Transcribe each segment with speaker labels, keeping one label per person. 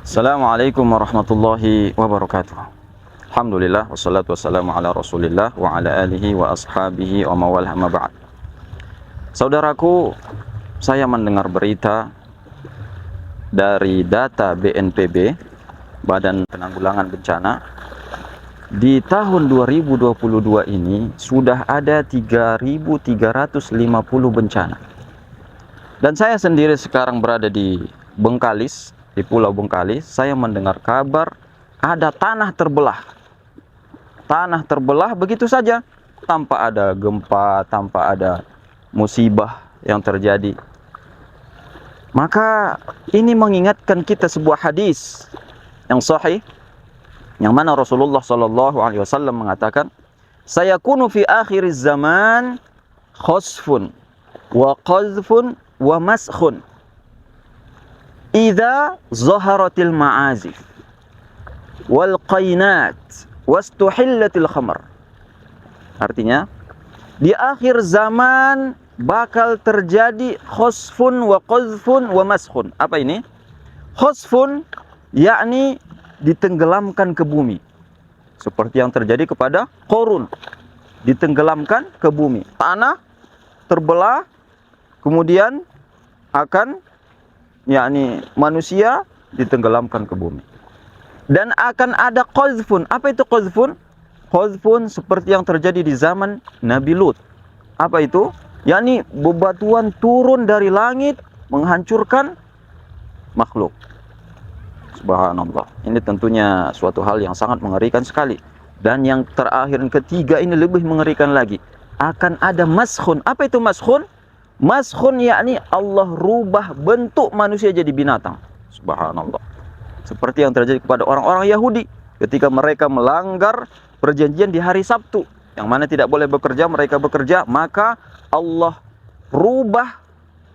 Speaker 1: Assalamualaikum warahmatullahi wabarakatuh. Alhamdulillah wassalatu wassalamu ala Rasulillah wa ala alihi wa ashabihi wa mawal amma ba'd. Saudaraku, saya mendengar berita dari data BNPB, Badan Penanggulangan Bencana, di tahun 2022 ini sudah ada 3.350 bencana. Dan saya sendiri sekarang berada di Bengkalis, di Pulau Bengkalis. Saya mendengar kabar ada tanah terbelah. Tanah terbelah begitu saja, tanpa ada gempa, tanpa ada musibah yang terjadi. Maka ini mengingatkan kita sebuah hadis yang sahih, yang mana Rasulullah SAW mengatakan, sayakunu fi akhiriz zaman khasfun wa qazfun wa maskhun idza zaharatil ma'azif wal qainat wastuhillatil khamar. Artinya, di akhir zaman bakal terjadi khasfun wa qazfun wa maskhun. Apa ini? Khasfun yakni ditenggelamkan ke bumi, seperti yang terjadi kepada Qarun, ditenggelamkan ke bumi, tanah terbelah, kemudian akan yakni manusia ditenggelamkan ke bumi. Dan akan ada qazfun. Apa itu qazfun? Qazfun seperti yang terjadi di zaman Nabi Lut. Apa itu? Yakni bebatuan turun dari langit menghancurkan makhluk. Subhanallah. Ini tentunya suatu hal yang sangat mengerikan sekali. Dan yang terakhir, yang ketiga, ini lebih mengerikan lagi. Akan ada maskhun. Apa itu maskhun? Maskhun yakni Allah rubah bentuk manusia jadi binatang. Subhanallah. Seperti yang terjadi kepada orang-orang Yahudi ketika mereka melanggar perjanjian di hari Sabtu, yang mana tidak boleh bekerja, mereka bekerja, maka Allah rubah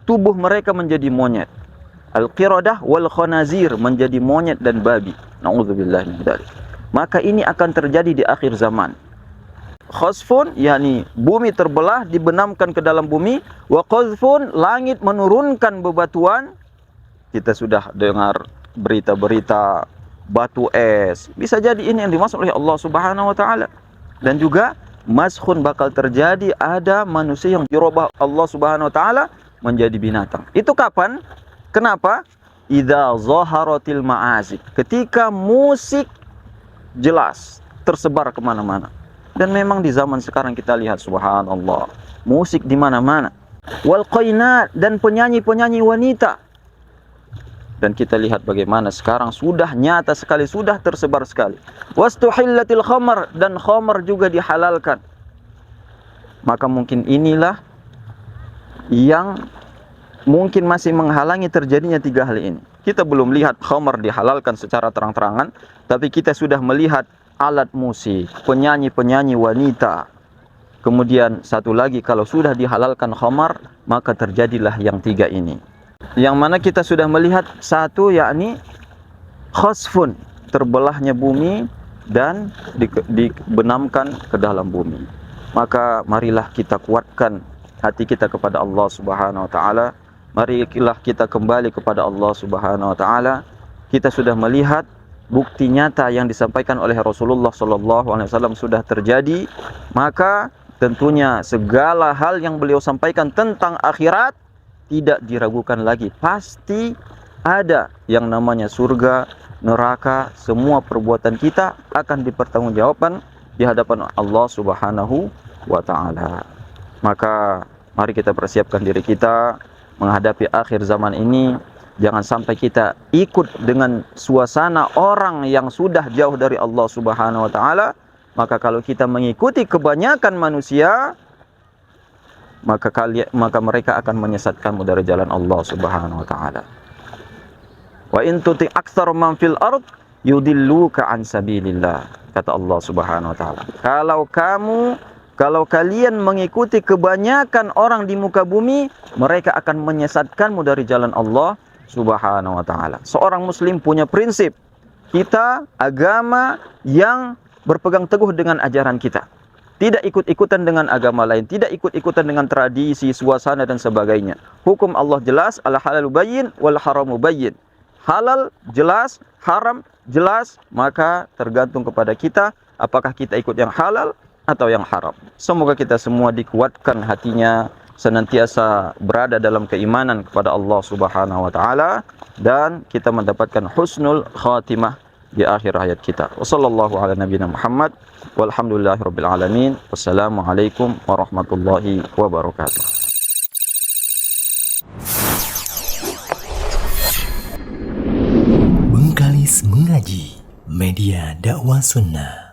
Speaker 1: tubuh mereka menjadi monyet. Al-qiradah wal khanazir, menjadi monyet dan babi. Na'udzubillah min dzalik. Maka ini akan terjadi di akhir zaman. Khasfun yakni bumi terbelah, dibenamkan ke dalam bumi. Wa qazfun, langit menurunkan bebatuan. Kita sudah dengar berita-berita batu es. Bisa jadi ini yang dimaksud oleh Allah Subhanahu wa taala. Dan juga maskhun bakal terjadi, ada manusia yang dirubah Allah Subhanahu wa taala menjadi binatang. Itu kapan? Kenapa? Idza zaharatil ma'azif. Ketika musik jelas tersebar kemana-mana. Dan memang di zaman sekarang kita lihat, subhanallah, musik di mana-mana. Wal qainat, dan penyanyi-penyanyi wanita. Dan kita lihat bagaimana sekarang sudah nyata sekali, sudah tersebar sekali. Wastuhillatil khamar, dan khamar juga dihalalkan. Maka mungkin inilah yang mungkin masih menghalangi terjadinya tiga hal ini. Kita belum lihat khamar dihalalkan secara terang-terangan, tapi kita sudah melihat alat musik, penyanyi-penyanyi wanita. Kemudian satu lagi, kalau sudah dihalalkan khamar, maka terjadilah yang tiga ini. Yang mana kita sudah melihat satu, yakni khasfun, terbelahnya bumi dan dibenamkan ke dalam bumi. Maka marilah kita kuatkan hati kita kepada Allah Subhanahu wa taala. Marilah kita kembali kepada Allah Subhanahu wa taala. Kita sudah melihat bukti nyata yang disampaikan oleh Rasulullah SAW sudah terjadi. Maka tentunya segala hal yang beliau sampaikan tentang akhirat tidak diragukan lagi. Pasti ada yang namanya surga, neraka. Semua perbuatan kita akan dipertanggungjawabkan di hadapan Allah Subhanahu wa taala. Maka mari kita persiapkan diri kita menghadapi akhir zaman ini. Jangan sampai kita ikut dengan suasana orang yang sudah jauh dari Allah Subhanahu wa taala. Maka kalau kita mengikuti kebanyakan manusia, maka mereka akan menyesatkanmu dari jalan Allah Subhanahu wa taala. Wa in tuti aktsar man fil ard yudilluka an sabilillah, kata Allah Subhanahu wa taala. Kalau kalian mengikuti kebanyakan orang di muka bumi, mereka akan menyesatkanmu dari jalan Allah Subhanahu wa taala. Seorang muslim punya prinsip, kita agama yang berpegang teguh dengan ajaran kita. Tidak ikut-ikutan dengan agama lain, tidak ikut-ikutan dengan tradisi, suasana dan sebagainya. Hukum Allah jelas, al halalu bayyin wal haramu bayyin. halal jelas, haram jelas, maka tergantung kepada kita apakah kita ikut yang halal atau yang haram. Semoga kita semua dikuatkan hatinya, senantiasa berada dalam keimanan kepada Allah Subhanahu wa taala, dan kita mendapatkan husnul khatimah di akhir hayat kita. Wassallallahu ala nabiyina Muhammad walhamdulillahirabbil alamin. Wassalamualaikum warahmatullahi wabarakatuh.
Speaker 2: Bengkalis Mengaji, media dakwah sunnah.